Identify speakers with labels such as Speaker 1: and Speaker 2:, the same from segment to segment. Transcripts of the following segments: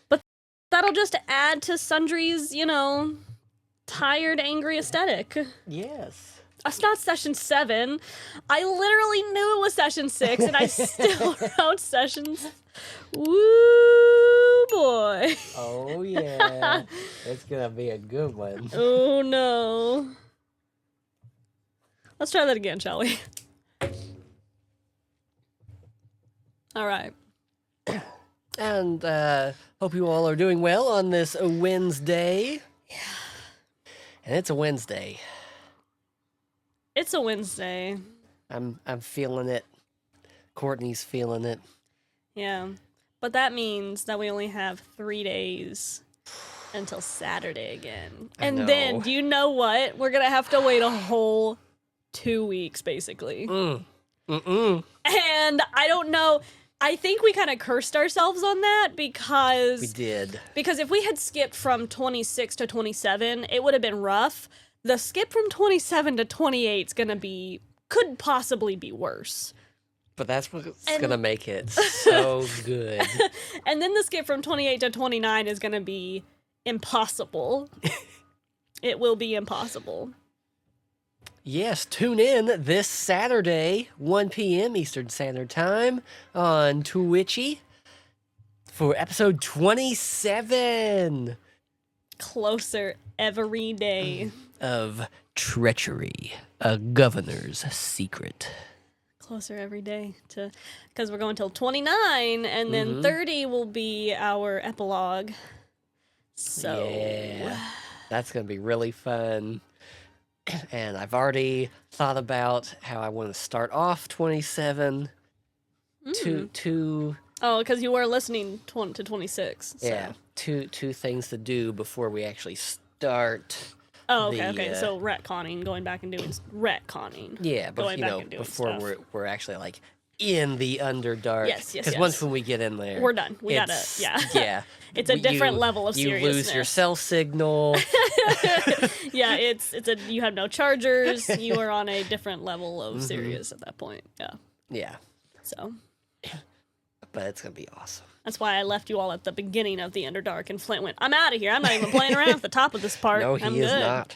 Speaker 1: But that'll just add to Sundry's, tired, angry aesthetic.
Speaker 2: Yes.
Speaker 1: That's not session 7. I literally knew it was session 6, and I still wrote sessions. Woo, boy.
Speaker 2: Oh, yeah. It's gonna be a good one.
Speaker 1: Oh, no. Let's try that again, shall we? All right.
Speaker 2: And hope you all are doing well on this Wednesday.
Speaker 1: Yeah.
Speaker 2: And it's a Wednesday.
Speaker 1: It's a Wednesday.
Speaker 2: I'm feeling it. Courtney's feeling it.
Speaker 1: Yeah. But that means that we only have 3 days until Saturday again. And then, do you know what? We're going to have to wait a whole 2 weeks, basically. And I don't know. I think we kind of cursed ourselves on that because...
Speaker 2: We did.
Speaker 1: Because if we had skipped from 26 to 27, it would have been rough. The skip from 27 to 28 is going to be... could possibly be worse.
Speaker 2: But that's what's going to make it so good.
Speaker 1: And then the skip from 28 to 29 is going to be impossible. It will be impossible.
Speaker 2: Yes, tune in this Saturday, 1 p.m. Eastern Standard Time on Twitchy for episode 27.
Speaker 1: Closer every day.
Speaker 2: Of Treachery, a Governor's Secret.
Speaker 1: Closer every day to... Because we're going till 29, and then 30 will be our epilogue. So...
Speaker 2: Yeah, that's going to be really fun. And I've already thought about how I want to start off 27 to
Speaker 1: Oh, because you were listening to 26. So.
Speaker 2: Yeah, two things to do before we actually start.
Speaker 1: Oh, okay. So retconning, going back and doing retconning.
Speaker 2: Yeah, but before we're actually like in the Underdark.
Speaker 1: Yes.
Speaker 2: Because once when we get in there,
Speaker 1: we're done. We gotta,
Speaker 2: yeah.
Speaker 1: It's a different level of seriousness.
Speaker 2: You lose your cell signal.
Speaker 1: Yeah, you have no chargers. You are on a different level of serious at that point. Yeah.
Speaker 2: Yeah.
Speaker 1: So.
Speaker 2: But it's gonna be awesome.
Speaker 1: That's why I left you all at the beginning of the Underdark, and Flint went, "I'm out of here. I'm not even playing around at the top of this part."
Speaker 2: No, he
Speaker 1: I'm
Speaker 2: is
Speaker 1: good.
Speaker 2: not.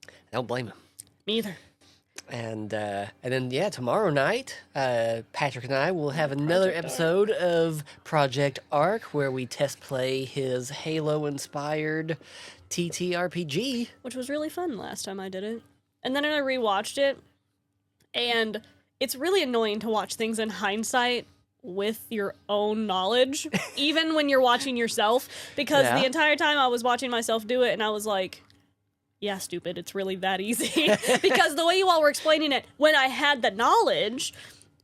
Speaker 2: I don't blame him.
Speaker 1: Me either.
Speaker 2: And then tomorrow night, Patrick and I will have another episode of Project Arc where we test play his Halo-inspired TTRPG,
Speaker 1: which was really fun last time I did it. And then I rewatched it, and it's really annoying to watch things in hindsight with your own knowledge, even when you're watching yourself, because the entire time I was watching myself do it, and I was like, yeah, stupid, it's really that easy. Because the way you all were explaining it, when I had the knowledge,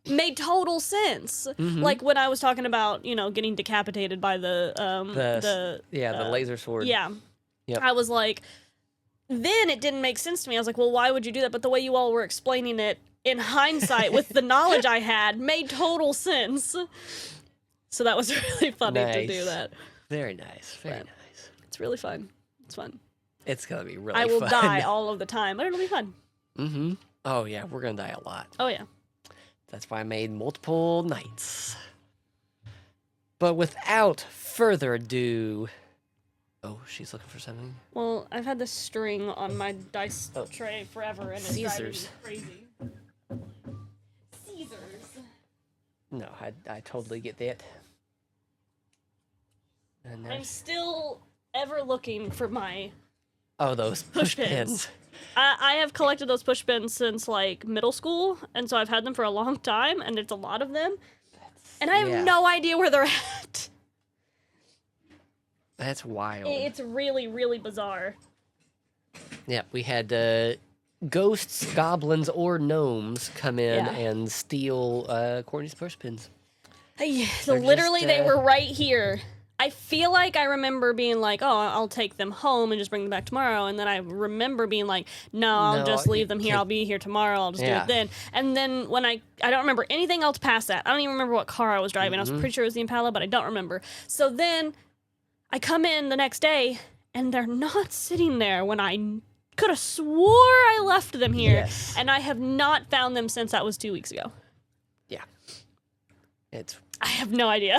Speaker 1: made total sense. Like when I was talking about, getting decapitated by the
Speaker 2: laser sword.
Speaker 1: Yeah.
Speaker 2: Yep.
Speaker 1: I was like, then it didn't make sense to me. I was like, well, why would you do that? But the way you all were explaining it in hindsight with the knowledge I had made total sense. So that was really funny to do that.
Speaker 2: Very nice. Very nice.
Speaker 1: It's really fun. It's fun.
Speaker 2: It's going to be really fun.
Speaker 1: I will die all of the time, but it'll be fun.
Speaker 2: Oh, yeah, we're going to die a lot.
Speaker 1: Oh, yeah.
Speaker 2: That's why I made multiple nights. But without further ado... Oh, she's looking for something?
Speaker 1: Well, I've had this string on my dice tray forever, and it's driving me crazy. Caesars.
Speaker 2: No, I totally get that.
Speaker 1: I'm still ever looking for my...
Speaker 2: Oh, those push pins.
Speaker 1: I have collected those push pins since, middle school, and so I've had them for a long time, and there's a lot of them. And I have no idea where they're at.
Speaker 2: That's wild.
Speaker 1: It's really, really bizarre.
Speaker 2: Yeah, we had ghosts, goblins, or gnomes come in and steal Courtney's push pins.
Speaker 1: Literally, they were right here. I feel like I remember being like, oh, I'll take them home and just bring them back tomorrow. And then I remember being like, no, I'll just leave them here. I'll be here tomorrow. I'll just do it then. And then when I don't remember anything else past that. I don't even remember what car I was driving. I was pretty sure it was the Impala, but I don't remember. So then I come in the next day and they're not sitting there when I could have swore I left them here.
Speaker 2: Yes.
Speaker 1: And I have not found them since that was 2 weeks ago.
Speaker 2: Yeah.
Speaker 1: I have no idea.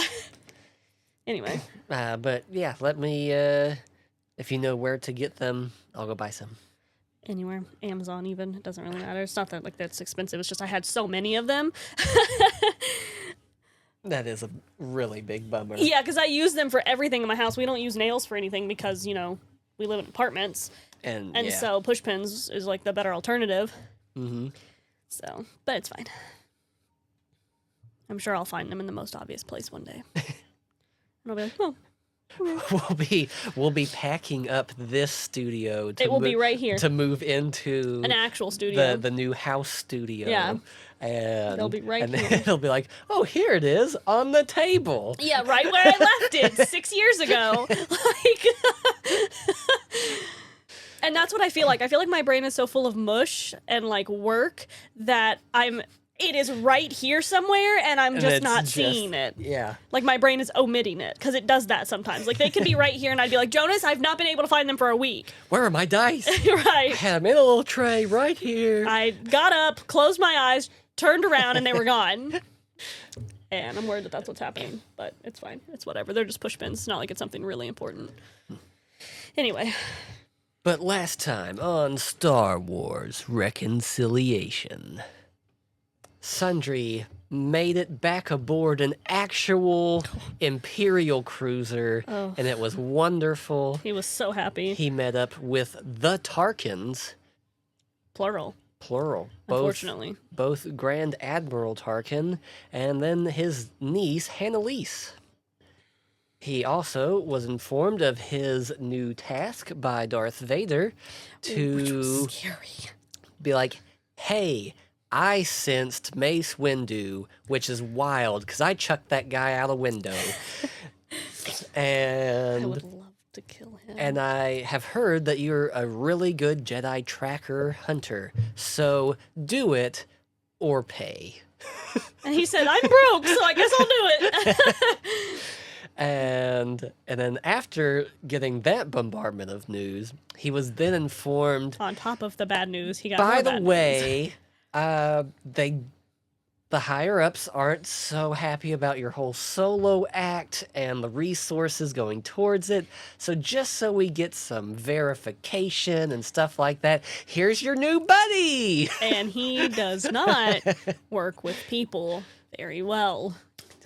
Speaker 1: Anyway.
Speaker 2: But yeah, let me, if you know where to get them, I'll go buy some.
Speaker 1: Anywhere. Amazon even. It doesn't really matter. It's not that like that's expensive. It's just I had so many of them.
Speaker 2: That is a really big bummer.
Speaker 1: Yeah, because I use them for everything in my house. We don't use nails for anything because, we live in apartments. And so push pins is like the better alternative. Mm-hmm. So, but it's fine. I'm sure I'll find them in the most obvious place one day. And I'll be like, oh.
Speaker 2: We'll be packing up this studio.
Speaker 1: It will be right here
Speaker 2: to move into
Speaker 1: an actual studio,
Speaker 2: the new house studio.
Speaker 1: Yeah,
Speaker 2: and
Speaker 1: it'll be right
Speaker 2: and
Speaker 1: here.
Speaker 2: Then it'll be like, oh, here it is on the table.
Speaker 1: Yeah, right where I left it 6 years ago. And that's what I feel like. I feel like my brain is so full of mush and like work that it is right here somewhere, and I'm just not seeing it.
Speaker 2: Yeah.
Speaker 1: Like, my brain is omitting it, because it does that sometimes. Like, they could be right here, and I'd be like, Jonas, I've not been able to find them for a week.
Speaker 2: Where are my dice?
Speaker 1: Right.
Speaker 2: I had them in a little tray right here.
Speaker 1: I got up, closed my eyes, turned around, and they were gone. And I'm worried that that's what's happening, but it's fine. It's whatever. They're just push pins. It's not like it's something really important. Anyway.
Speaker 2: But last time on Star Wars Reconciliation, Sundry made it back aboard an actual Imperial cruiser, and it was wonderful.
Speaker 1: He was so happy.
Speaker 2: He met up with the Tarkins.
Speaker 1: Plural.
Speaker 2: Unfortunately. Both Grand Admiral Tarkin and then his niece, Hannalise. He also was informed of his new task by Darth Vader to
Speaker 1: which was scary.
Speaker 2: Be like, hey, I sensed Mace Windu, which is wild, because I chucked that guy out a window. And
Speaker 1: I would love to kill him.
Speaker 2: And I have heard that you're a really good Jedi tracker hunter, so do it or pay.
Speaker 1: And he said, I'm broke, so I guess I'll do it.
Speaker 2: And then after getting that bombardment of news, he was then informed...
Speaker 1: On top of the bad news, he got
Speaker 2: By
Speaker 1: more
Speaker 2: the
Speaker 1: bad
Speaker 2: way,
Speaker 1: news.
Speaker 2: The higher-ups aren't so happy about your whole solo act and the resources going towards it. So just so we get some verification and stuff like that, here's your new buddy!
Speaker 1: And he does not work with people very well.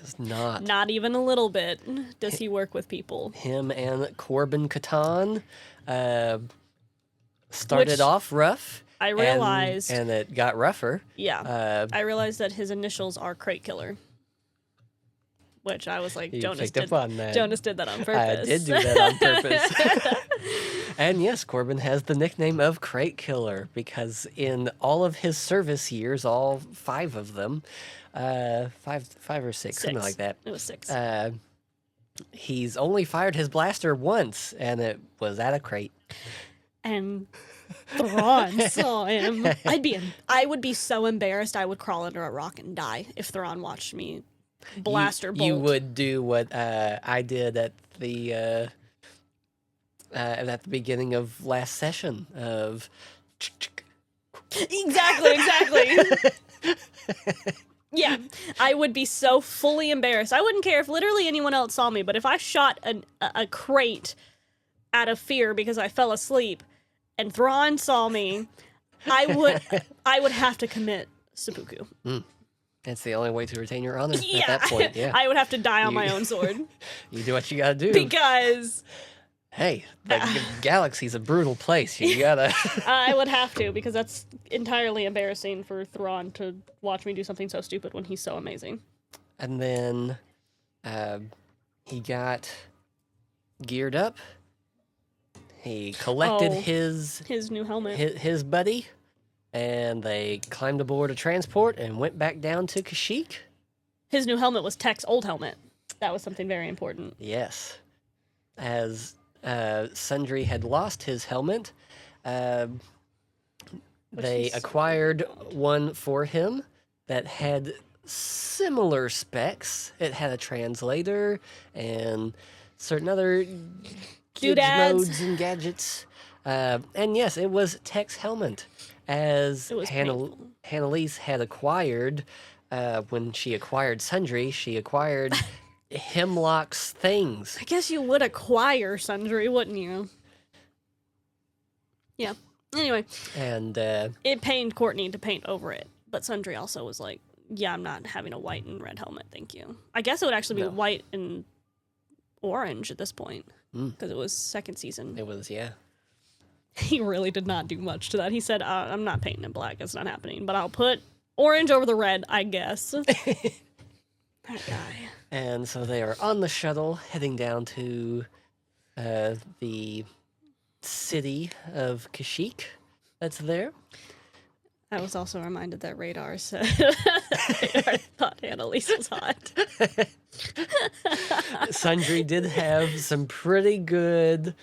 Speaker 2: Does not.
Speaker 1: Not even a little bit does he work with people.
Speaker 2: Him and Corbin Catan started off rough.
Speaker 1: I realized...
Speaker 2: And it got rougher.
Speaker 1: Yeah. I realized that his initials are Crate Killer. Which I was like, Jonas did that on purpose.
Speaker 2: I did do that on purpose. And yes, Corbin has the nickname of Crate Killer because in all of his service years, all 5 of them, five or six, something like that.
Speaker 1: It was 6.
Speaker 2: He's only fired his blaster once, and it was at a crate.
Speaker 1: And Thrawn saw him. I would be so embarrassed I would crawl under a rock and die if Thrawn watched me blaster bolt.
Speaker 2: You would do what I did at the beginning of last session of...
Speaker 1: Exactly. Yeah, I would be so fully embarrassed. I wouldn't care if literally anyone else saw me, but if I shot a crate out of fear because I fell asleep and Thrawn saw me, I would have to commit seppuku.
Speaker 2: That's the only way to retain your honor at that point. Yeah,
Speaker 1: I would have to die on my own sword.
Speaker 2: You do what you gotta do.
Speaker 1: Because...
Speaker 2: Hey, the galaxy's a brutal place. You gotta...
Speaker 1: I would have to, because that's entirely embarrassing for Thrawn to watch me do something so stupid when he's so amazing.
Speaker 2: And then he got geared up. He collected his
Speaker 1: new helmet.
Speaker 2: His buddy, and they climbed aboard a transport and went back down to Kashyyyk.
Speaker 1: his new helmet was Tech's old helmet. That was something very important.
Speaker 2: Yes. As Sundry had lost his helmet, they acquired one for him that had similar specs. It had a translator and certain other
Speaker 1: Doodads.
Speaker 2: gizmos and gadgets. And yes, it was Tech's helmet, as
Speaker 1: It was painful.
Speaker 2: Hannelise had acquired. When she acquired Sundry, she acquired Hemlock's things.
Speaker 1: I guess you would acquire Sundry, wouldn't you? Yeah. Anyway,
Speaker 2: And
Speaker 1: it pained Courtney to paint over it, but Sundry also was like, yeah, I'm not having a white and red helmet, thank you. I guess it would actually be white and orange at this point, because it was second season.
Speaker 2: it was, yeah.
Speaker 1: He really did not do much to that. He said, I'm not painting it black, it's not happening, but I'll put orange over the red, I guess. That guy.
Speaker 2: And so they are on the shuttle heading down to the city of Kashyyyk that's there.
Speaker 1: I was also reminded that Radar said Radar thought Annalise was hot.
Speaker 2: Sundry did have some pretty good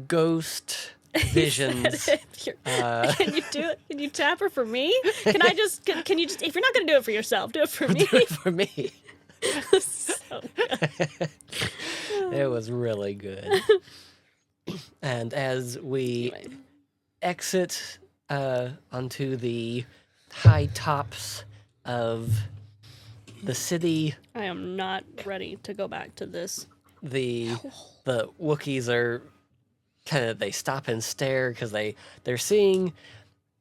Speaker 2: ghost visions.
Speaker 1: Can you do it? Can you tap her for me? Can I just? Can you just? If you're not gonna do it for yourself, do it for me.
Speaker 2: Do it for me.
Speaker 1: So good.
Speaker 2: It was really good. And as we exit onto the high tops of the city,
Speaker 1: I am not ready to go back to this.
Speaker 2: the Wookiees are kind of, they stop and stare because they're seeing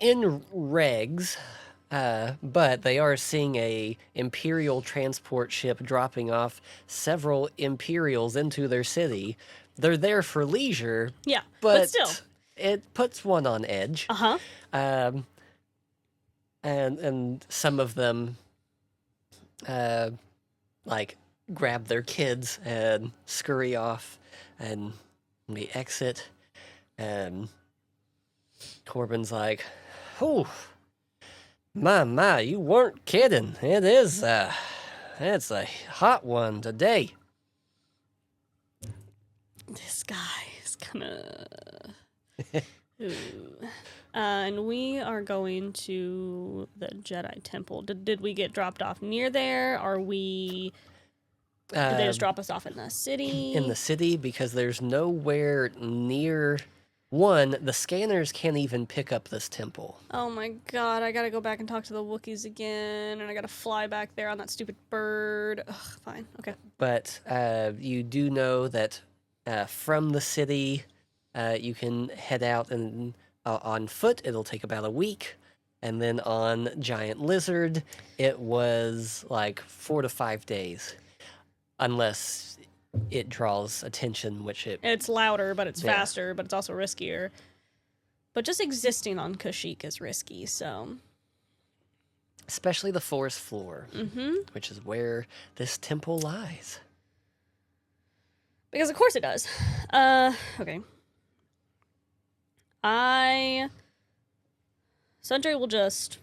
Speaker 2: in regs, but they are seeing a Imperial transport ship dropping off several Imperials into their city. They're there for leisure,
Speaker 1: Yeah,
Speaker 2: but
Speaker 1: still.
Speaker 2: it puts one on edge.
Speaker 1: Uh-huh.
Speaker 2: And some of them like grab their kids and scurry off, and we exit, and Corbin's like, "Oh, my, you weren't kidding. It's a hot one today."
Speaker 1: This guy is gonna. Ooh. And we are going to the Jedi Temple. Did we get dropped off near there? Are we? Did they just drop us off in the city?
Speaker 2: In the city, because there's nowhere near. One, the scanners can't even pick up this temple.
Speaker 1: Oh my god, I gotta go back and talk to the Wookiees again, and I gotta fly back there on that stupid bird. Ugh, fine, okay.
Speaker 2: But you do know that from the city, you can head out and on foot. It'll take about a week. And then on Giant Lizard, it was like 4 to 5 days. Unless it draws attention, which
Speaker 1: It's louder, but it's faster, but it's also riskier. But just existing on Kashyyyk is risky, so...
Speaker 2: Especially the forest floor, which is where this temple lies.
Speaker 1: Because of course it does. Okay. Sundry will just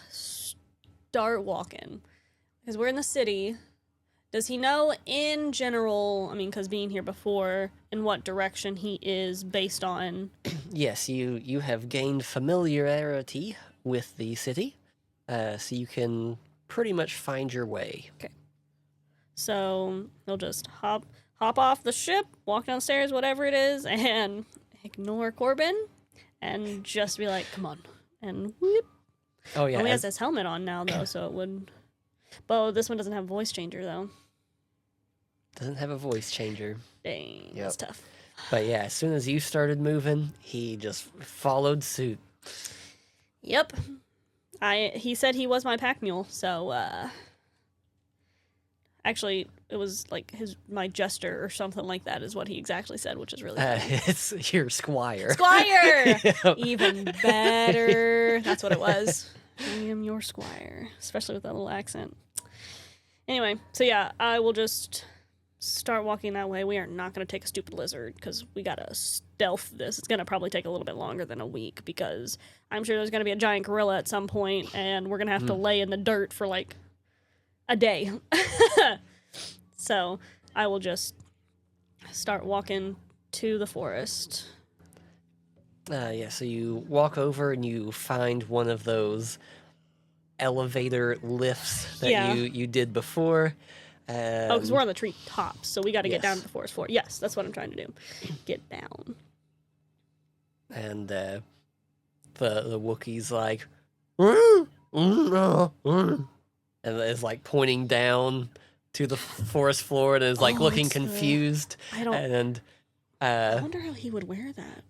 Speaker 1: start walking. Because we're in the city. Does he know in general, I mean, because being here before, in what direction he is based on?
Speaker 2: Yes, you have gained familiarity with the city, so you can pretty much find your way.
Speaker 1: Okay. So he'll just hop off the ship, walk downstairs, whatever it is, and ignore Corbin, and just be like, come on, and whoop.
Speaker 2: Oh yeah.
Speaker 1: Oh, he has his helmet on now, though, so it would... But this one doesn't have a voice changer, though.
Speaker 2: Doesn't have a voice changer.
Speaker 1: Dang, that's tough.
Speaker 2: But yeah, as soon as you started moving, he just followed suit.
Speaker 1: Yep. He said he was my pack mule, so, actually, it was like my jester or something like that is what he exactly said, which is really funny.
Speaker 2: It's your squire.
Speaker 1: Squire! Even better. That's what it was. I am your squire, especially with that little accent. Anyway, so yeah, I will just start walking that way. We are not going to take a stupid lizard because we got to stealth this. It's going to probably take a little bit longer than a week because I'm sure there's going to be a giant gorilla at some point and we're going to have to lay in the dirt for like a day. So I will just start walking to the forest.
Speaker 2: Yeah, so you walk over and you find one of those elevator lifts that
Speaker 1: Yeah.
Speaker 2: you did before.
Speaker 1: Oh, because we're on the tree tops, so we got to get down
Speaker 2: yes.
Speaker 1: to the forest floor. Yes, that's what I'm trying to do. Get down.
Speaker 2: And the Wookiee's like, and is like pointing down to the forest floor and is like
Speaker 1: Oh,
Speaker 2: looking
Speaker 1: it's the-
Speaker 2: confused.
Speaker 1: I don't.
Speaker 2: And
Speaker 1: I wonder how he would wear that.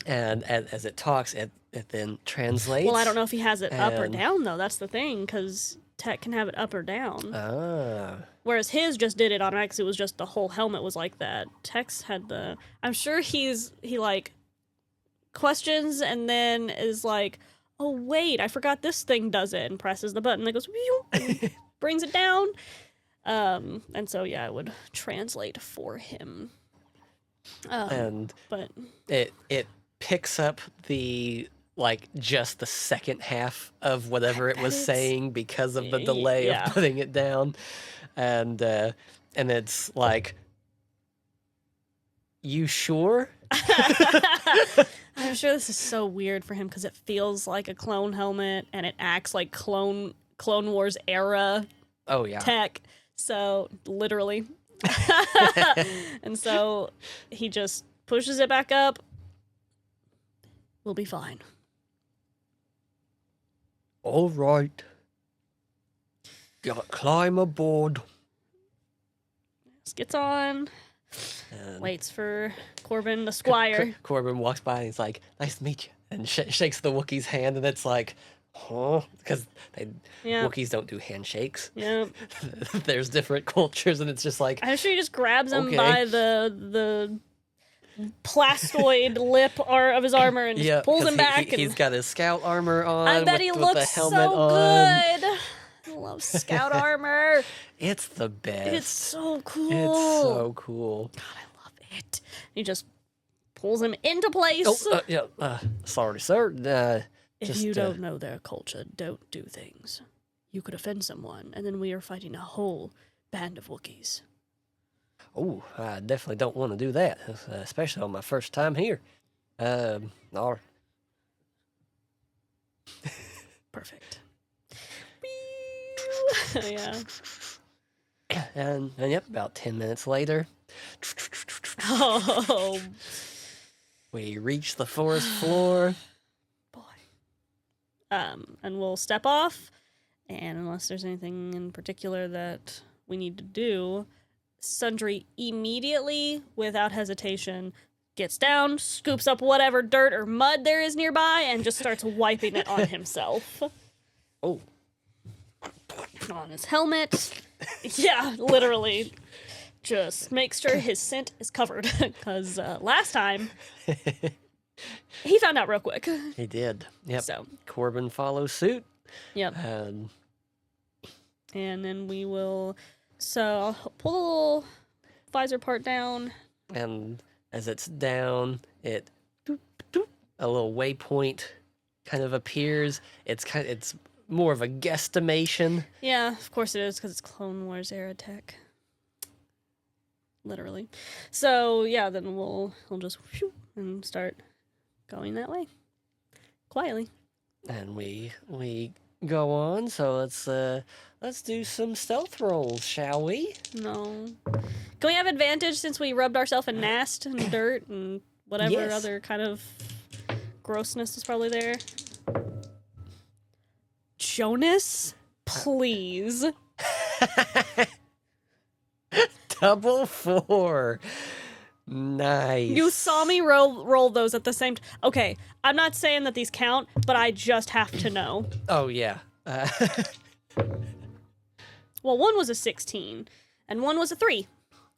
Speaker 2: and as it talks, it then translates.
Speaker 1: Well, I don't know if he has it up or
Speaker 2: and-
Speaker 1: down though. That's the thing, because Tech can have it up or down.
Speaker 2: Ah.
Speaker 1: Whereas his just did it automatically. 'Cause it was just the whole helmet was like that. Tech's had the. I'm sure he like questions and then is like, oh wait, I forgot this thing does it, and presses the button that goes, and brings it down. And so yeah, I would translate for him.
Speaker 2: And
Speaker 1: But
Speaker 2: it picks up the like just the second half of whatever it was
Speaker 1: it's-
Speaker 2: saying because of the delay
Speaker 1: yeah.
Speaker 2: of putting it down, and it's like, you sure?
Speaker 1: I'm sure this is so weird for him because it feels like a clone helmet and it acts like Clone Wars era
Speaker 2: Oh yeah.
Speaker 1: tech. So literally. And so he just pushes it back up. We'll be fine.
Speaker 2: All right. Climb aboard.
Speaker 1: Just gets on.
Speaker 2: And
Speaker 1: Waits for Corbin, the squire.
Speaker 2: Corbin walks by and he's like, "Nice to meet you," and shakes the Wookiee's hand, and it's like, huh? Because
Speaker 1: Yeah.
Speaker 2: Wookiees don't do handshakes.
Speaker 1: Yeah.
Speaker 2: There's different cultures, and it's just like,
Speaker 1: I'm sure he just grabs him
Speaker 2: Okay.
Speaker 1: by the plastoid lip of his armor and just pulls
Speaker 2: 'cause
Speaker 1: him back.
Speaker 2: He's got his scout armor on.
Speaker 1: I bet
Speaker 2: with,
Speaker 1: he
Speaker 2: with
Speaker 1: looks
Speaker 2: the
Speaker 1: so
Speaker 2: helmet on.
Speaker 1: good. I love scout armor.
Speaker 2: It's the best.
Speaker 1: It's so cool.
Speaker 2: It's so cool.
Speaker 1: God, I love it. He just pulls him into place.
Speaker 2: Oh, yeah. Sorry, sir.
Speaker 1: If
Speaker 2: just,
Speaker 1: you don't know their culture, don't do things. You could offend someone, and then we are fighting a whole band of Wookiees.
Speaker 2: Oh, I definitely don't want to do that, especially on my first time here. Or
Speaker 1: Perfect. Yeah.
Speaker 2: and yep, about 10 minutes later,
Speaker 1: Oh,
Speaker 2: we reach the forest floor.
Speaker 1: boy. And we'll step off, and unless there's anything in particular that we need to do, Sundry immediately, without hesitation, gets down, scoops up whatever dirt or mud there is nearby, and just starts wiping it on himself.
Speaker 2: Oh,
Speaker 1: On his helmet. Yeah, literally. Just make sure his scent is covered, because last time, he found out real quick.
Speaker 2: he did. Yep.
Speaker 1: So,
Speaker 2: Corbin follows suit.
Speaker 1: yep.
Speaker 2: And
Speaker 1: And then we will. So I'll pull the little visor part down.
Speaker 2: and as it's down, it doop, doop, a little waypoint kind of appears. It's more of a guesstimation.
Speaker 1: Yeah, of course it is, because it's Clone Wars era tech. Literally. So yeah, then we'll just whew, and start going that way quietly.
Speaker 2: And we go on. So let's do some stealth rolls, shall we?
Speaker 1: No. Can we have advantage since we rubbed ourselves in nast and dirt and whatever
Speaker 2: Yes.
Speaker 1: other kind of grossness is probably there? Jonas, please.
Speaker 2: Double 4. Nice.
Speaker 1: You saw me roll those at the same time. Okay, I'm not saying that these count, but I just have to know.
Speaker 2: Oh yeah.
Speaker 1: Well, one was a 16, and one was a 3.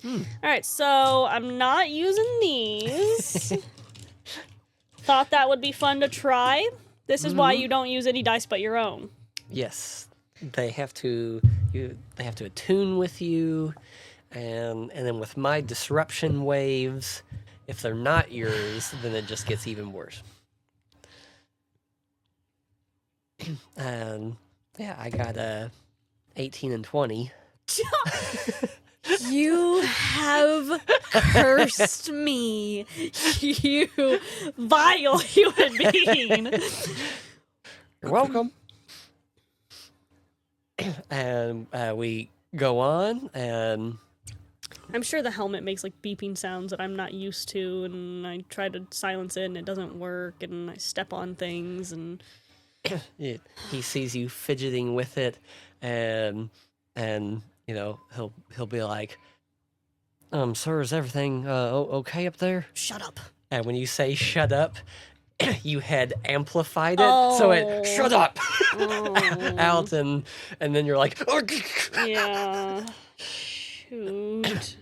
Speaker 2: Hmm.
Speaker 1: All right, so I'm not using these. Thought that would be fun to try. This is why you don't use any dice but your own.
Speaker 2: Yes, they have to attune with you, and then with my disruption waves, if they're not yours, then it just gets even worse. And yeah, I got a 18 and 20.
Speaker 1: You have cursed me, you vile human being.
Speaker 2: You're welcome. And we go on, and
Speaker 1: I'm sure the helmet makes like beeping sounds that I'm not used to, and I try to silence it and it doesn't work, and I step on things, and
Speaker 2: he sees you fidgeting with it, and you know, he'll be like, sir, is everything okay up there?
Speaker 1: shut up.
Speaker 2: And when you say shut up, you had amplified it, so it shut up out, and then you're like,
Speaker 1: Yeah. Shoot.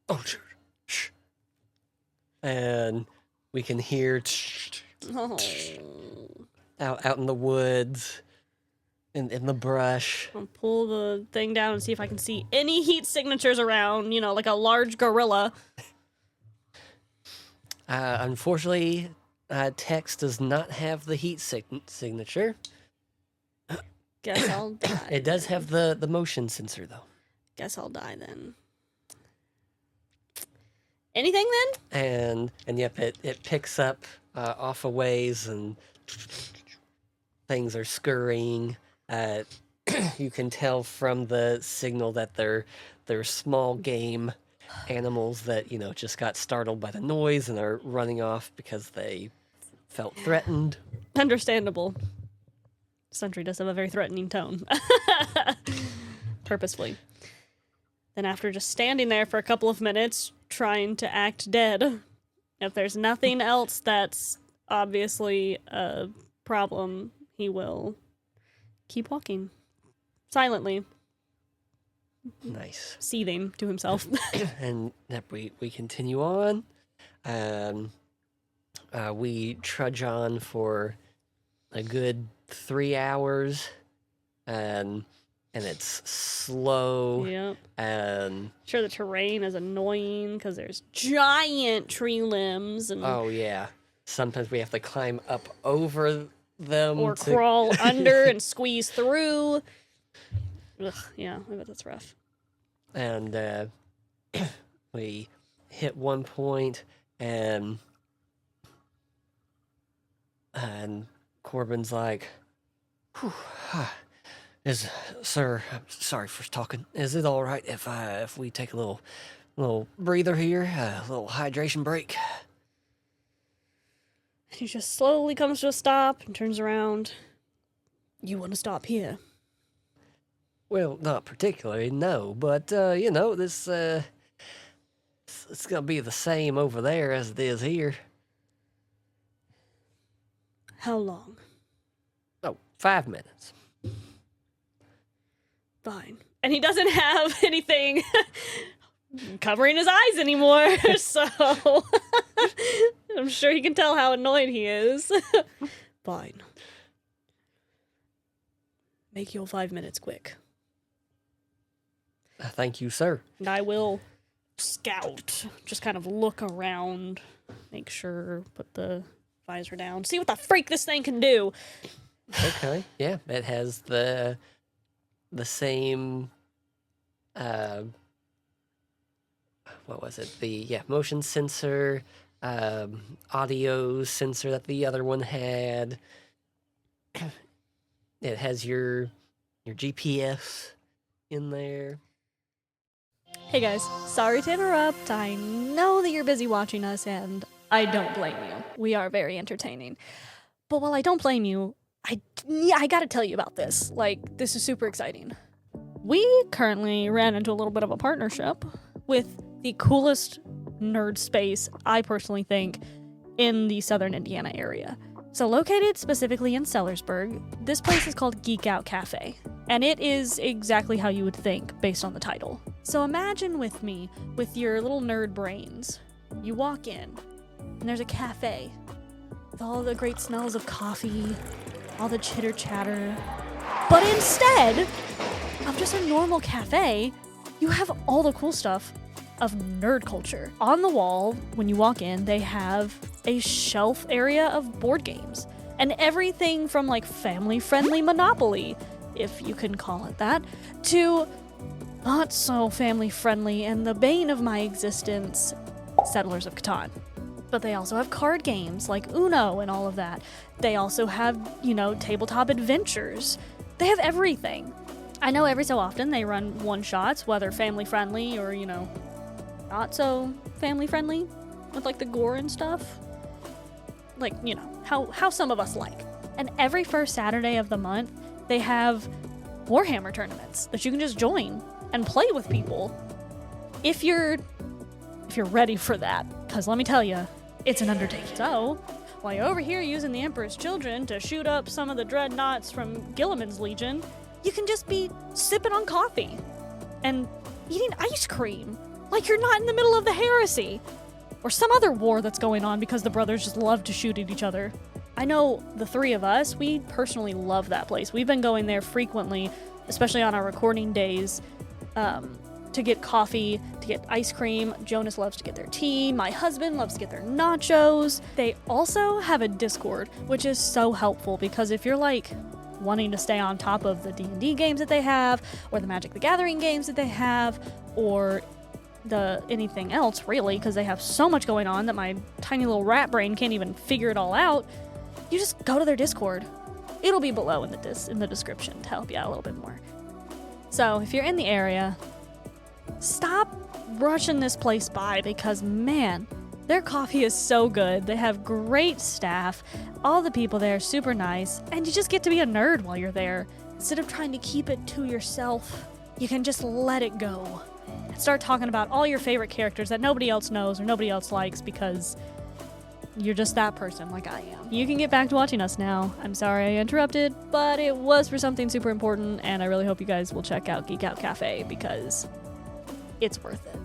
Speaker 2: oh, shh. And we can hear
Speaker 1: Oh.
Speaker 2: out in the woods, in the brush.
Speaker 1: I'll pull the thing down and see if I can see any heat signatures around, you know, like a large gorilla.
Speaker 2: Unfortunately, Tex does not have the heat signature.
Speaker 1: Guess I'll die.
Speaker 2: It does have the motion sensor, though.
Speaker 1: Guess I'll die then. Anything then?
Speaker 2: And yep, it picks up off a ways, and things are scurrying. You can tell from the signal that they're small game animals that, you know, just got startled by the noise and are running off because they felt threatened.
Speaker 1: Understandable. Sundry does have a very threatening tone. Purposefully. Then after just standing there for a couple of minutes, trying to act dead, if there's nothing else that's obviously a problem, he will keep walking. Silently.
Speaker 2: Nice.
Speaker 1: Seething to himself.
Speaker 2: And yep, we continue on. We trudge on for a good 3 hours, and it's slow.
Speaker 1: Yep.
Speaker 2: And
Speaker 1: Sure, the terrain is annoying because there's giant tree limbs and
Speaker 2: oh yeah, sometimes we have to climb up over them
Speaker 1: or
Speaker 2: to
Speaker 1: crawl under and squeeze through. Ugh, yeah, I bet that's rough.
Speaker 2: And we hit one point, and Corbin's like, sir, I'm sorry for talking. Is it all right if we take a little breather here, a little hydration break?
Speaker 1: He just slowly comes to a stop and turns around. You want to stop here?
Speaker 2: Well, not particularly, no. But you know, this it's gonna be the same over there as it is here.
Speaker 1: How long?
Speaker 2: Oh, 5 minutes.
Speaker 1: Fine. And he doesn't have anything covering his eyes anymore, so I'm sure he can tell how annoyed he is. Fine. Make your 5 minutes quick.
Speaker 2: Thank you, sir.
Speaker 1: And I will scout, just kind of look around, make sure, put the visor down, see what the freak this thing can do.
Speaker 2: Okay, yeah, it has the same what was it? The motion sensor, audio sensor that the other one had. It has your GPS in there.
Speaker 1: Hey guys, sorry to interrupt. I know that you're busy watching us, and I don't blame you. We are very entertaining. But while I don't blame you, I gotta tell you about this. Like, this is super exciting. We currently ran into a little bit of a partnership with the coolest nerd space, I personally think, in the southern Indiana area. So located specifically in Sellersburg, this place is called GeekOut Cafe, and it is exactly how you would think based on the title. So imagine with me, with your little nerd brains, you walk in, and there's a cafe with all the great smells of coffee, all the chitter chatter, but instead of just a normal cafe, you have all the cool stuff of nerd culture. On the wall, when you walk in, they have a shelf area of board games. And everything from like family-friendly Monopoly, if you can call it that, to not so family-friendly and the bane of my existence, Settlers of Catan. But they also have card games like Uno and all of that. They also have, tabletop adventures. They have everything. I know every so often they run one-shots, whether family-friendly or, not so family-friendly, with like the gore and stuff. Like, how some of us like. And every first Saturday of the month, they have Warhammer tournaments that you can just join and play with people. If you're ready for that, because let me tell you, it's an undertaking. So, while you're over here using the Emperor's Children to shoot up some of the dreadnoughts from Gilliman's Legion, you can just be sipping on coffee and eating ice cream like you're not in the middle of the heresy or some other war that's going on because the brothers just love to shoot at each other. I know the three of us, we personally love that place. We've been going there frequently, especially on our recording days, to get coffee, to get ice cream. Jonas loves to get their tea. My husband loves to get their nachos. They also have a Discord, which is so helpful because if you're like wanting to stay on top of the D&D games that they have, or the Magic the Gathering games that they have, or the anything else really, because they have so much going on that my tiny little rat brain can't even figure it all out, you just go to their Discord. It'll be below in the description to help you out a little bit more. So if you're in the area, stop rushing this place by because, man, their coffee is so good. They have great staff. All the people there are super nice. And you just get to be a nerd while you're there. Instead of trying to keep it to yourself, you can just let it go. And start talking about all your favorite characters that nobody else knows or nobody else likes because you're just that person like I am. You can get back to watching us now. I'm sorry I interrupted, but it was for something super important, and I really hope you guys will check out GeekOut Cafe because it's worth it.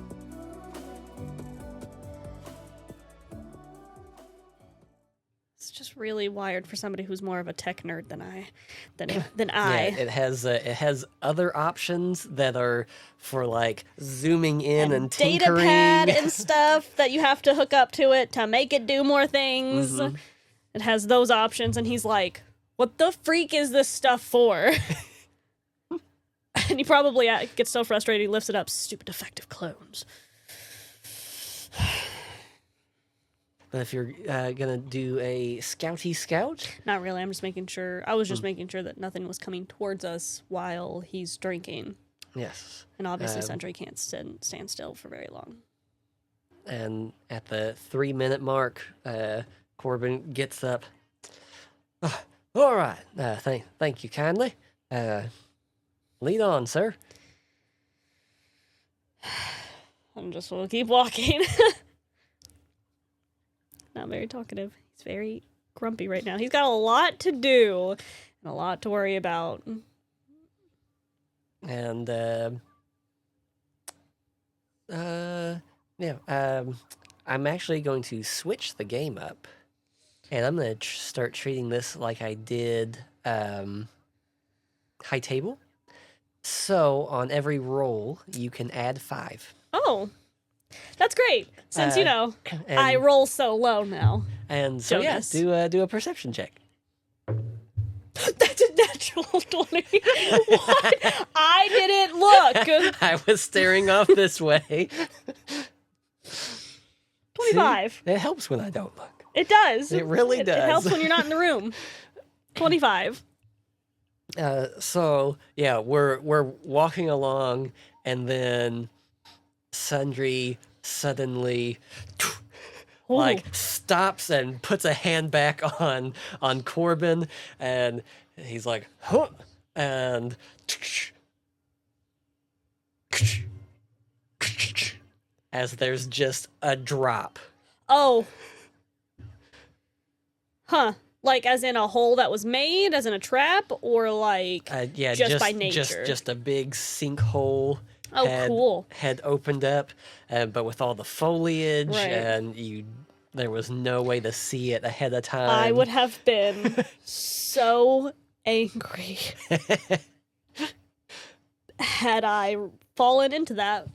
Speaker 1: It's just really wired for somebody who's more of a tech nerd than I.
Speaker 2: Yeah, it has other options that are for like zooming in and tinkering.
Speaker 1: Data pad and stuff that you have to hook up to it to make it do more things. Mm-hmm. It has those options, and he's like, "What the freak is this stuff for?" And he probably gets so frustrated he lifts it up. Stupid defective clones.
Speaker 2: But if you're gonna do a scouty scout,
Speaker 1: not really. I'm just making sure. I was just making sure that nothing was coming towards us while he's drinking.
Speaker 2: Yes.
Speaker 1: And obviously, Sundry can't stand still for very long.
Speaker 2: And at the 3-minute mark, Corbin gets up. Oh, all right. Thank you kindly. Lead on, sir.
Speaker 1: I'm just gonna keep walking. Not very talkative. He's very grumpy right now. He's got a lot to do and a lot to worry about.
Speaker 2: And I'm actually going to switch the game up, and I'm going to start treating this like I did High Table. So on every roll, you can add 5.
Speaker 1: Oh, that's great. Since I roll so low now.
Speaker 2: And so
Speaker 1: Jonas.
Speaker 2: do a perception check.
Speaker 1: That's a natural 20. What? I didn't look.
Speaker 2: I was staring off this way.
Speaker 1: 25.
Speaker 2: See? It helps when I don't look.
Speaker 1: It does.
Speaker 2: It really does.
Speaker 1: It helps when you're not in the room. 25.
Speaker 2: So yeah, we're walking along, and then Sundry suddenly like stops and puts a hand back on Corbin, and he's like, huh, and as there's just a drop.
Speaker 1: Oh. Huh. Like as in a hole that was made, as in a trap, or like just by nature?
Speaker 2: Just a big sinkhole.
Speaker 1: Oh, cool.
Speaker 2: Had opened up, but with all the foliage,
Speaker 1: right.
Speaker 2: And there was no way to see it ahead of time.
Speaker 1: I would have been so angry had I fallen into that.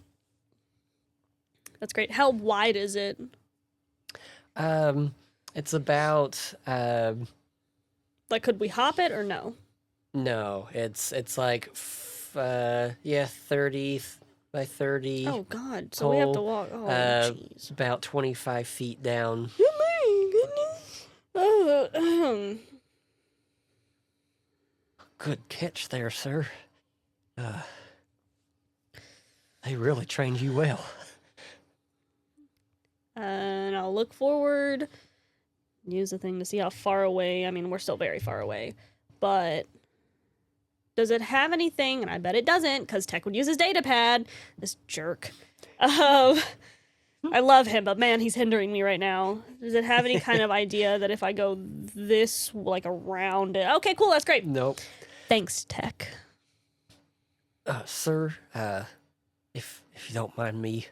Speaker 1: That's great. How wide is it?
Speaker 2: It's about
Speaker 1: Like, could we hop it or no?
Speaker 2: No, it's like 30 by 30.
Speaker 1: Oh God! So we have to
Speaker 2: pole,
Speaker 1: walk. Oh jeez.
Speaker 2: about 25 feet down.
Speaker 1: Oh my goodness. Oh.
Speaker 2: Good catch there, sir. They really trained you well.
Speaker 1: And I'll look forward. Use the thing to see how far away. I mean, we're still very far away, but does it have anything? And I bet it doesn't, because Tech would use his data pad. This jerk. I love him, but man, he's hindering me right now. Does it have any kind of idea that if I go this, like, around it? Okay, cool, that's great.
Speaker 2: Nope.
Speaker 1: Thanks, Tech.
Speaker 2: Sir, if you don't mind me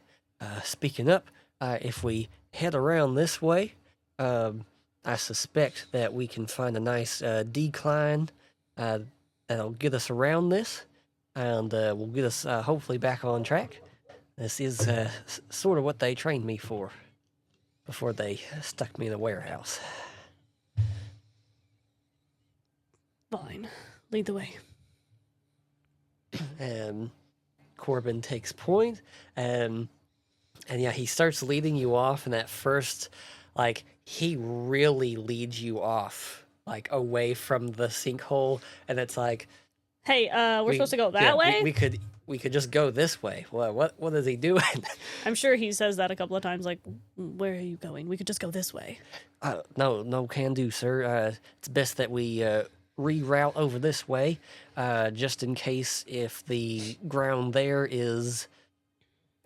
Speaker 2: speaking up, if we head around this way, I suspect that we can find a nice decline that'll get us around this, and will get us hopefully back on track. This is sort of what they trained me for before they stuck me in a warehouse.
Speaker 1: Fine. Lead the way.
Speaker 2: And Corbin takes point, and yeah, he starts leading you off, and at first, like, he really leads you off, like, away from the sinkhole, and it's like,
Speaker 1: hey, we're supposed to go that way?
Speaker 2: We could just go this way. Well, what is he doing?
Speaker 1: I'm sure he says that a couple of times, like, where are you going? We could just go this way.
Speaker 2: No, can do, sir. It's best that we reroute over this way, just in case if the ground there is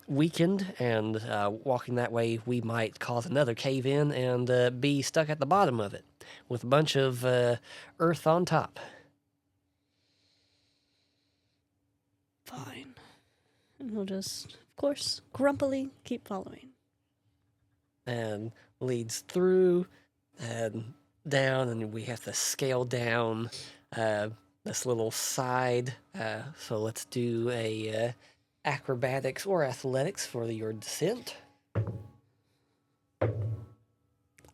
Speaker 2: weakened, and walking that way we might cause another cave in and be stuck at the bottom of it with a bunch of earth on top.
Speaker 1: Fine. And we'll just, of course, grumpily keep following.
Speaker 2: And leads through and down, and we have to scale down this little side. So let's do a acrobatics or athletics for your descent.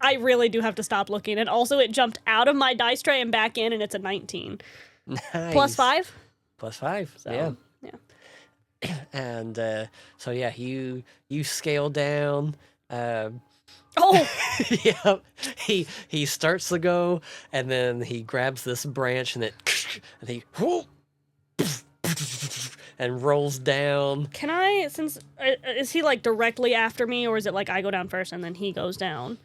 Speaker 1: I really do have to stop looking. And also, it jumped out of my dice tray and back in, and it's a 19.
Speaker 2: Nice.
Speaker 1: Plus 5?
Speaker 2: Plus 5,
Speaker 1: So,
Speaker 2: yeah.
Speaker 1: yeah.
Speaker 2: And so yeah, you scale down.
Speaker 1: Oh!
Speaker 2: Yep. He starts to go, and then he grabs this branch, and he and rolls down.
Speaker 1: Can I, since, is he, like, directly after me, or is it like I go down first and then he goes down?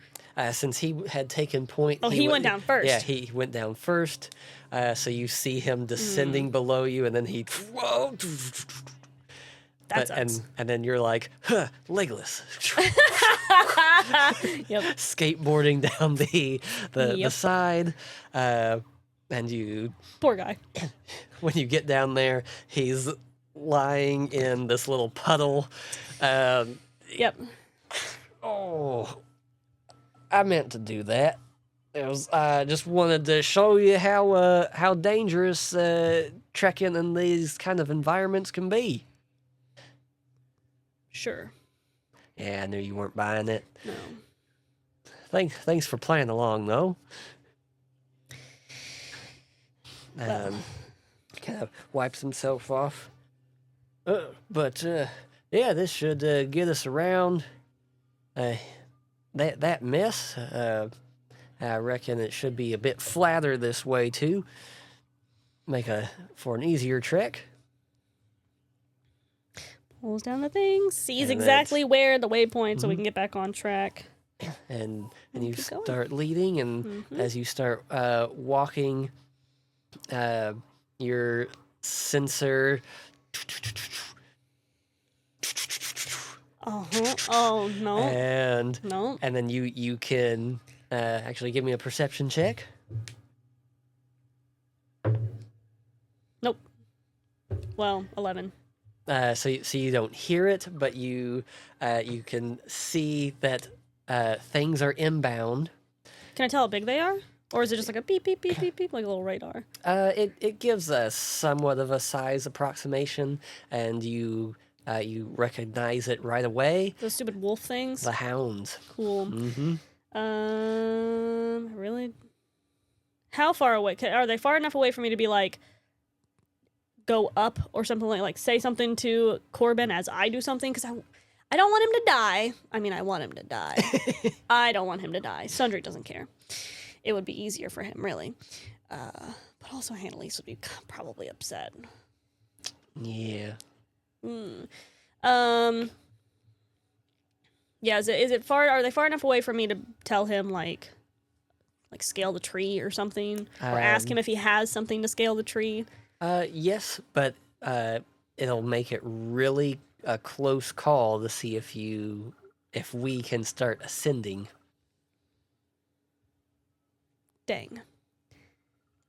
Speaker 2: Since he had taken point.
Speaker 1: Oh, he went down first.
Speaker 2: Yeah, he went down first. So you see him descending below you, and then he.
Speaker 1: That sucks.
Speaker 2: And then you're like, huh, legless.
Speaker 1: Yep.
Speaker 2: Skateboarding down the
Speaker 1: Yep.
Speaker 2: side. And you,
Speaker 1: Poor guy.
Speaker 2: when you get down there, he's lying in this little puddle.
Speaker 1: Yep.
Speaker 2: Oh, I meant to do that. It was, I just wanted to show you how dangerous trekking in these kind of environments can be.
Speaker 1: Sure.
Speaker 2: Yeah, I knew you weren't buying it.
Speaker 1: No.
Speaker 2: Thanks for playing along, though. Kind of wipes himself off. But yeah, this should get us around. That mess. I reckon it should be a bit flatter this way too. Make for an easier trek.
Speaker 1: Pulls down the thing, sees
Speaker 2: And
Speaker 1: exactly where the waypoint, so we can get back on track.
Speaker 2: And you
Speaker 1: keep going.
Speaker 2: start leading, and as you start walking, your sensor.
Speaker 1: Oh no.
Speaker 2: And
Speaker 1: No.
Speaker 2: and then you can actually give me a perception check.
Speaker 1: Nope. Well, 11.
Speaker 2: So you don't hear it, but you can see that things are inbound.
Speaker 1: Can I tell how big they are? Or is it just like a beep, beep, beep, beep, beep, like a little radar?
Speaker 2: It gives a somewhat of a size approximation, and you recognize it right away.
Speaker 1: Those stupid wolf things?
Speaker 2: The hounds.
Speaker 1: Cool.
Speaker 2: Mm-hmm.
Speaker 1: Really? How far away? Are they far enough away for me to be like, go up or something like say something to Corbin as I do something? Because I don't want him to die. I mean, I want him to die. I don't want him to die. Sundry doesn't care. It would be easier for him, really. But also, Annalise would be probably upset.
Speaker 2: Yeah.
Speaker 1: Yeah, is it far? Are they far enough away for me to tell him like scale the tree or something, or ask him if he has something to scale the tree?
Speaker 2: Yes, but it'll make it really a close call to see if we can start ascending.
Speaker 1: Dang.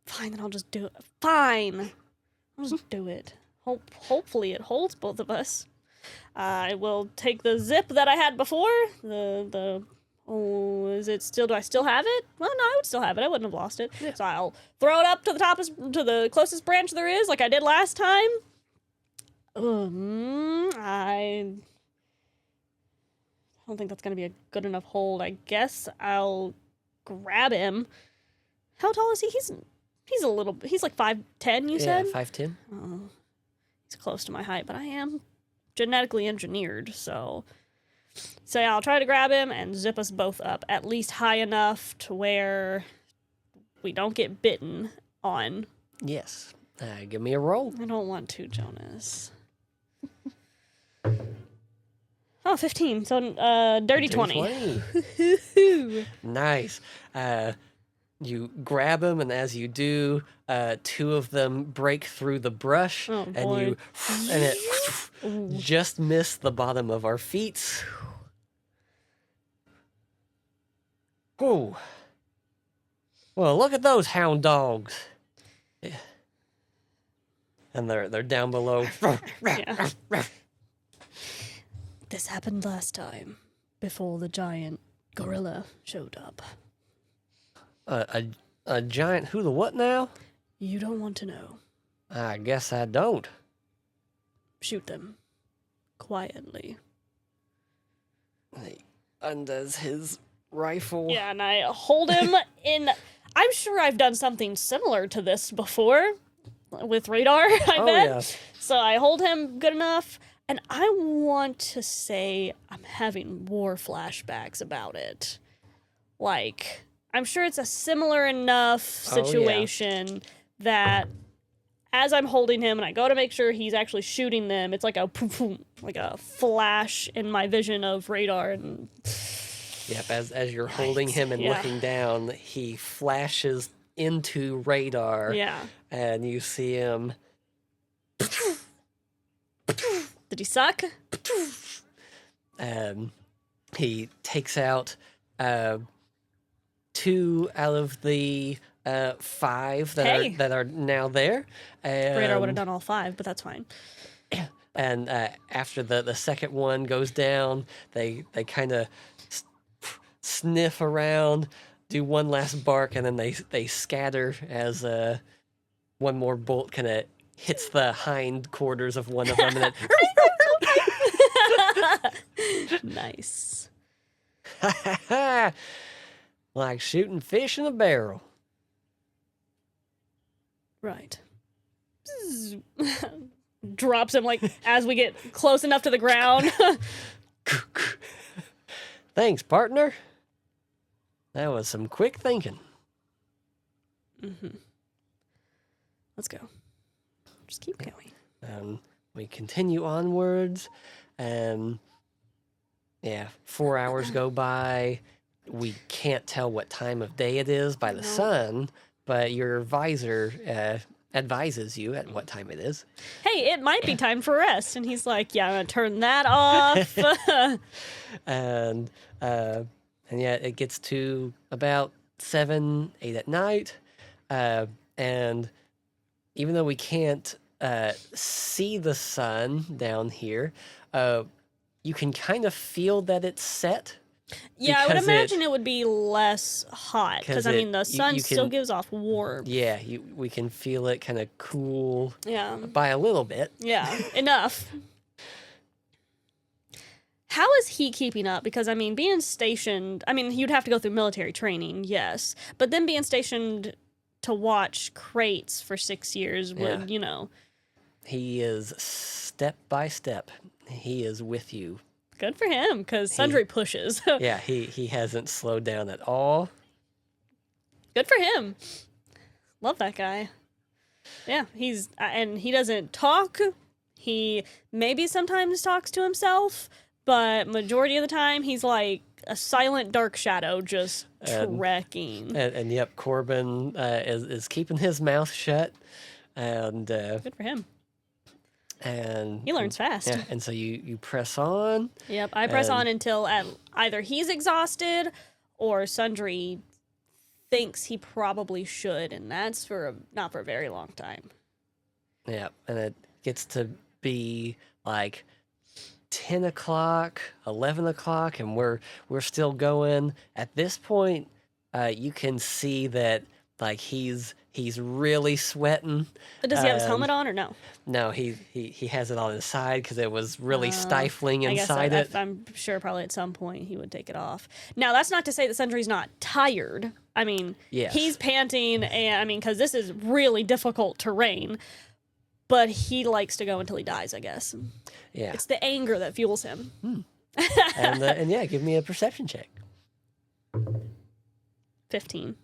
Speaker 1: Fine, then I'll just do it. Fine, I'll just do it. Hopefully it holds both of us. I will take the zip that I had before. Is it still? Do I still have it? Well, no, I would still have it. I wouldn't have lost it. Yeah. So I'll throw it up to the closest branch there is, like I did last time. I don't think that's gonna be a good enough hold. I guess I'll grab him. How tall is he? He's like 5'10", you said?
Speaker 2: Yeah, 5'10".
Speaker 1: Oh, he's close to my height, but I am genetically engineered, so yeah, I'll try to grab him and zip us both up, at least high enough to where we don't get bitten on.
Speaker 2: Yes. Give me a roll.
Speaker 1: I don't want to, Jonas. Oh, 15. So, dirty 20.
Speaker 2: Nice. You grab them, and as you do, two of them break through the brush, and it just missed the bottom of our feet. Whoa. Well, look at those hound dogs. Yeah. And they're down below.
Speaker 1: Yeah. This happened last time, before the giant gorilla showed up.
Speaker 2: A giant who the what now?
Speaker 1: You don't want to know.
Speaker 2: I guess I don't.
Speaker 1: Shoot them. Quietly.
Speaker 2: He undoes his rifle.
Speaker 1: Yeah, and I hold him in... I'm sure I've done something similar to this before. With radar, I bet.
Speaker 2: Yeah.
Speaker 1: So I hold him good enough, and I want to say I'm having war flashbacks about it. Like, I'm sure it's a similar enough situation that as I'm holding him and I go to make sure he's actually shooting them, it's like a poof, like a flash in my vision of radar. And
Speaker 2: yep, as you're holding him and looking down, he flashes into radar.
Speaker 1: Yeah.
Speaker 2: And you see him.
Speaker 1: Did he suck?
Speaker 2: He takes out 2 out of the 5 that are now there.
Speaker 1: Radar would have done all 5, but that's fine.
Speaker 2: And after the second one goes down, they kind of sniff around, do one last bark, and then they scatter as one more bolt kind of hits the hind quarters of one of them. And then
Speaker 1: Nice.
Speaker 2: Like shooting fish in a barrel.
Speaker 1: Right. Drops him like as we get close enough to the ground.
Speaker 2: Thanks, partner. That was some quick thinking.
Speaker 1: Mm-hmm. Let's go. Just keep going.
Speaker 2: We continue onwards, and 4 hours go by. We can't tell what time of day it is by the sun, but your visor advises you at what time it is.
Speaker 1: Hey, it might be time for rest. And he's like, yeah, I'm going to turn that off.
Speaker 2: And it gets to about 7, 8 at night. And even though we can't see the sun down here, you can kind of feel that it's set.
Speaker 1: Yeah, I would imagine it would be less hot because I mean the sun still gives off warmth.
Speaker 2: Yeah, we can feel it kind of cool.
Speaker 1: Yeah,
Speaker 2: by a little bit.
Speaker 1: Yeah, enough. How is he keeping up? Because I mean, being stationed, I mean, you'd have to go through military training, yes, but then being stationed to watch crates for 6 years would,
Speaker 2: Yeah.
Speaker 1: you know.
Speaker 2: He is step by step. He is with you.
Speaker 1: Good for him, because Sundry pushes.
Speaker 2: Yeah, he hasn't slowed down at all.
Speaker 1: Good for him. Love that guy. Yeah, and he doesn't talk. He maybe sometimes talks to himself, but majority of the time he's like a silent dark shadow just trekking.
Speaker 2: And yep, Corbin is keeping his mouth shut. And
Speaker 1: Good for him.
Speaker 2: And
Speaker 1: he learns fast.
Speaker 2: Yeah, and so you press on.
Speaker 1: Yep, I press on until either he's exhausted or Sundry thinks he probably should, and that's for not for a very long time.
Speaker 2: Yeah, and it gets to be like 10 o'clock, 11 o'clock, and we're still going. At this point, you can see that like he's really sweating.
Speaker 1: Does he have his helmet on or no?
Speaker 2: No, he has it on his side because it was really stifling inside it.
Speaker 1: I'm sure probably at some point he would take it off. Now, that's not to say that Sundry's not tired. I mean,
Speaker 2: yes.
Speaker 1: He's panting, and I mean, because this is really difficult terrain, but he likes to go until he dies, I guess.
Speaker 2: Yeah.
Speaker 1: It's the anger that fuels him.
Speaker 2: And yeah, give me a perception check.
Speaker 1: 15.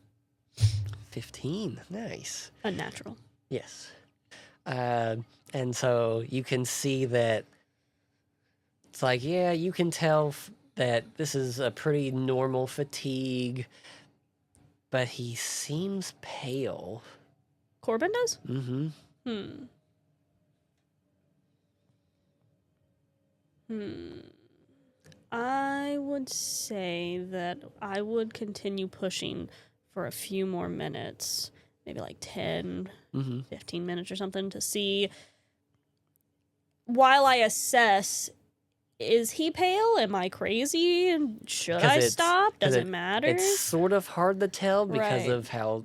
Speaker 2: 15, nice.
Speaker 1: Unnatural.
Speaker 2: Yes. And so you can see that it's like, yeah, you can tell that this is a pretty normal fatigue, but he seems pale.
Speaker 1: Corbin does?
Speaker 2: Mm-hmm.
Speaker 1: I would say that I would continue pushing for a few more minutes, maybe like 10, 15 minutes or something, to see, while I assess, is he pale? Am I crazy? Should I stop? Does it matter?
Speaker 2: It's sort of hard to tell because of how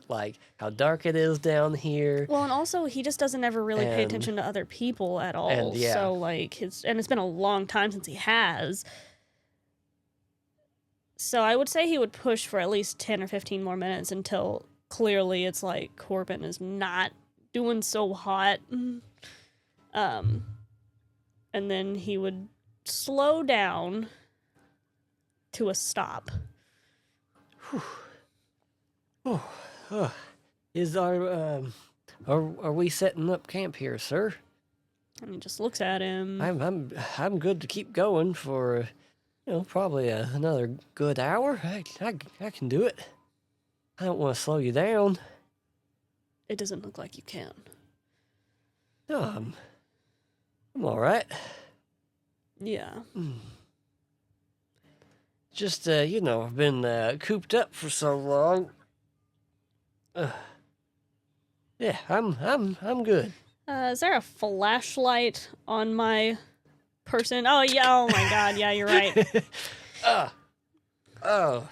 Speaker 2: dark it is down here.
Speaker 1: Well, and also he just doesn't ever really pay attention to other people at all.
Speaker 2: And, yeah.
Speaker 1: So like it's been a long time since he has. So I would say he would push for at least 10 or 15 more minutes until clearly it's like Corbin is not doing so hot. And then he would slow down to a stop.
Speaker 2: Is are we setting up camp here, sir?
Speaker 1: And he just looks at him.
Speaker 2: I'm good to keep going for probably another good hour. I can do it. I don't want to slow you down.
Speaker 1: It doesn't look like you can.
Speaker 2: No, I'm all right.
Speaker 1: Yeah.
Speaker 2: Just I've been cooped up for so long. Yeah, I'm good.
Speaker 1: Is there a flashlight on my person? Oh yeah. Oh my God. Yeah, you're right.
Speaker 2: Oh.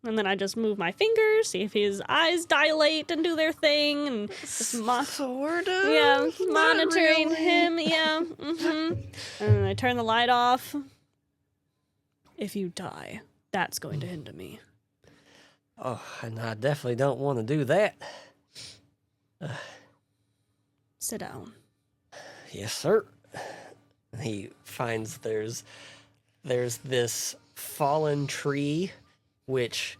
Speaker 1: And then I just move my fingers, see if his eyes dilate and do their thing, and just
Speaker 2: sort of.
Speaker 1: Yeah, monitoring
Speaker 2: really.
Speaker 1: him. Yeah. And then I turn the light off. If you die, that's going to hinder me.
Speaker 2: Oh, and I definitely don't want to do that.
Speaker 1: Sit down.
Speaker 2: Yes, sir. He finds there's this fallen tree, which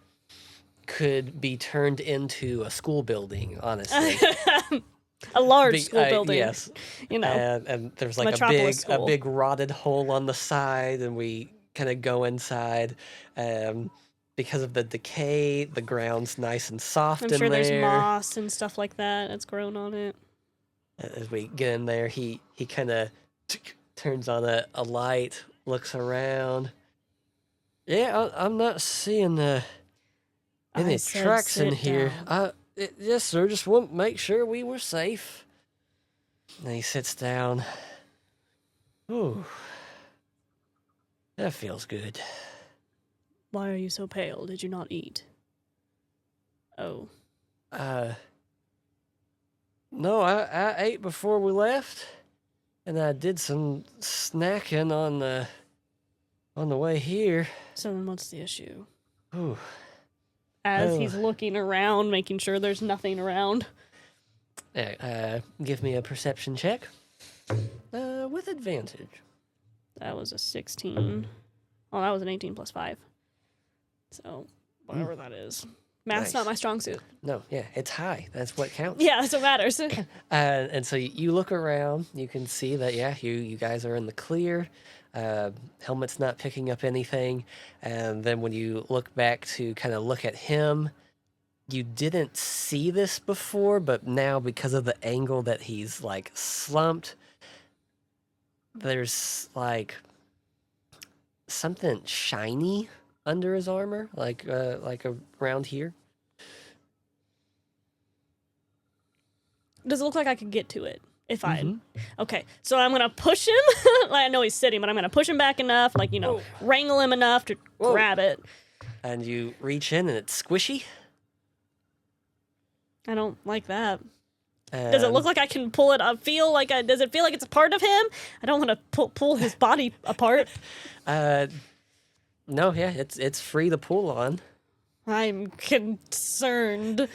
Speaker 2: could be turned into a school building, honestly.
Speaker 1: A large school building.
Speaker 2: Yes. And there's like a big rotted hole on the side, and we kind of go inside. Because of the decay, the ground's nice and soft in there.
Speaker 1: I'm sure there's moss and stuff like that that's grown on it.
Speaker 2: As we get in there, he kind of turns on a light, looks around. Yeah, I'm not seeing any tracks in here. Yes, sir. Just want to make sure we were safe. And he sits down. Ooh, that feels good.
Speaker 1: Why are you so pale? Did you not eat? Oh.
Speaker 2: No, I ate before we left, and I did some snacking on the way here.
Speaker 1: So then what's the issue?
Speaker 2: Ooh.
Speaker 1: as
Speaker 2: Oh.
Speaker 1: he's looking around, making sure there's nothing around.
Speaker 2: Give me a perception check. With advantage.
Speaker 1: That was a 16. Oh, that was an 18 plus 5. So, whatever that is. Math's not
Speaker 2: Nice.
Speaker 1: my strong suit.
Speaker 2: No, yeah, it's high. That's what counts.
Speaker 1: Yeah, that's what matters.
Speaker 2: And so you look around, you can see that, yeah, you guys are in the clear. Helmet's not picking up anything. And then when you look back to kind of look at him, you didn't see this before, but now because of the angle that he's like slumped, there's like something shiny under his armor, like around here.
Speaker 1: Does it look like I could get to it? If I... Okay, so I'm going to push him. I know he's sitting, but I'm going to push him back enough, like, wrangle him enough to grab it.
Speaker 2: And you reach in and it's squishy.
Speaker 1: I don't like that. Does it look like I can pull it? Does it feel like it's a part of him? I don't want to pull his body apart.
Speaker 2: No, yeah, it's free to pull on.
Speaker 1: I'm concerned.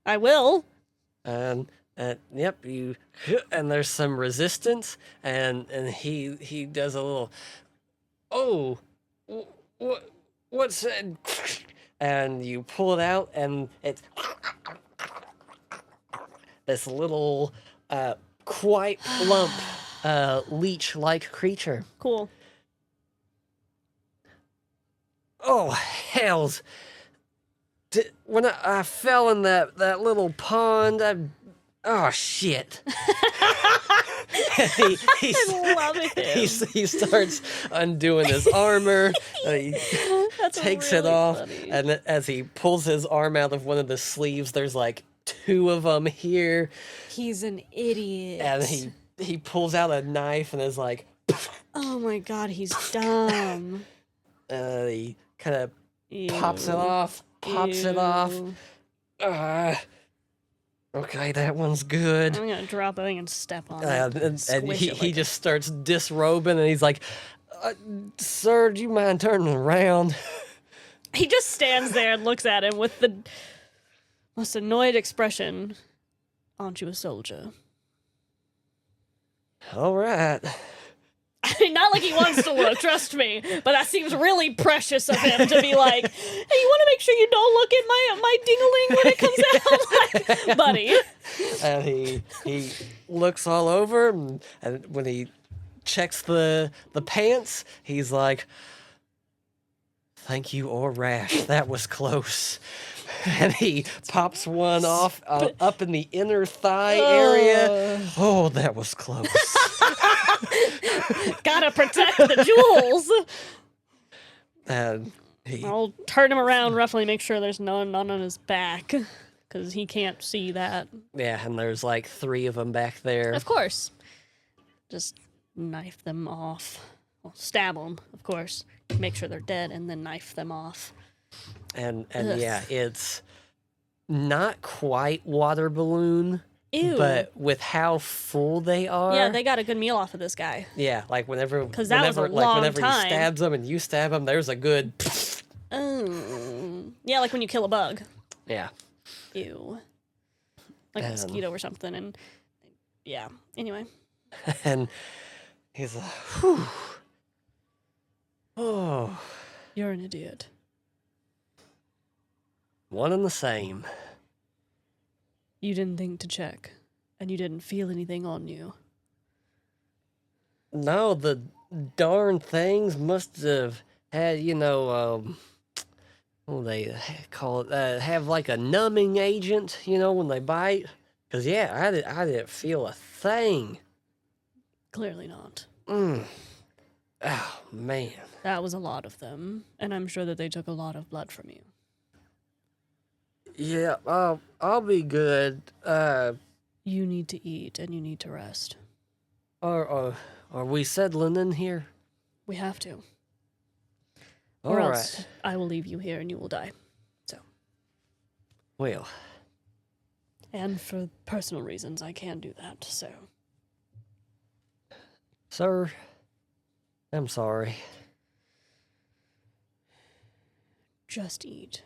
Speaker 1: I will.
Speaker 2: Yep, and there's some resistance, and he does a little, oh, what's that? And you pull it out, and it's this little, quite plump, leech-like creature.
Speaker 1: Cool.
Speaker 2: Oh, hells. When I fell in that little pond, oh, shit.
Speaker 1: I love him.
Speaker 2: He starts undoing his armor. He
Speaker 1: That's
Speaker 2: takes
Speaker 1: really
Speaker 2: it off.
Speaker 1: funny.
Speaker 2: And as he pulls his arm out of one of the sleeves, there's like 2 of them here.
Speaker 1: He's an idiot.
Speaker 2: And he pulls out a knife and is like,
Speaker 1: Oh my god, he's dumb.
Speaker 2: he kind of
Speaker 1: Ew.
Speaker 2: pops it off.
Speaker 1: Ew.
Speaker 2: Okay, that one's good.
Speaker 1: I'm gonna drop a thing and step on it.
Speaker 2: And
Speaker 1: Squish
Speaker 2: he
Speaker 1: it like
Speaker 2: just starts disrobing, and he's like, "Sir, do you mind turning around?"
Speaker 1: He just stands there and looks at him with the most annoyed expression. Aren't you a soldier?
Speaker 2: All right.
Speaker 1: I mean, not like he wants to look, trust me, but that seems really precious of him to be like, hey, you want to make sure you don't look at my ding-a-ling when it comes out? Like, buddy.
Speaker 2: And he looks all over, and when he checks the pants, he's like, "Thank you, or Rash. That was close." And he pops one off up in the inner thigh area. Oh, that was close.
Speaker 1: Gotta protect the jewels.
Speaker 2: And
Speaker 1: I'll turn him around roughly, make sure there's none on his back, because he can't see that.
Speaker 2: yeah, and there's like 3 of them back there.
Speaker 1: Of course. Just knife them off. Well, stab them, of course. Make sure they're dead, and then knife them off.
Speaker 2: And
Speaker 1: Ugh.
Speaker 2: yeah, it's not quite water balloon,
Speaker 1: Ew.
Speaker 2: but with how full they are.
Speaker 1: Yeah, they got a good meal off of this guy.
Speaker 2: Yeah, like whenever
Speaker 1: 'Cause that was a long
Speaker 2: whenever
Speaker 1: time.
Speaker 2: he stabs them and you stab them, there's a good.
Speaker 1: Yeah, like when you kill a bug.
Speaker 2: Yeah.
Speaker 1: Ew. Like a mosquito or something, and yeah. Anyway.
Speaker 2: And he's like, whew. Oh,
Speaker 1: You're an idiot.
Speaker 2: one and the same.
Speaker 1: You didn't think to check, and you didn't feel anything on you.
Speaker 2: No, the darn things must have had, what do they call it? Have like a numbing agent, when they bite. Because, yeah, I didn't feel a thing.
Speaker 1: Clearly not.
Speaker 2: Oh, man.
Speaker 1: That was a lot of them, and I'm sure that they took a lot of blood from you.
Speaker 2: Yeah, I'll be good.
Speaker 1: You need to eat, and you need to rest.
Speaker 2: Are we settling in here?
Speaker 1: We have to.
Speaker 2: All
Speaker 1: Or
Speaker 2: right.
Speaker 1: else I will leave you here and you will die. So.
Speaker 2: Well.
Speaker 1: And for personal reasons, I can do that, so.
Speaker 2: Sir, I'm sorry.
Speaker 1: Just eat.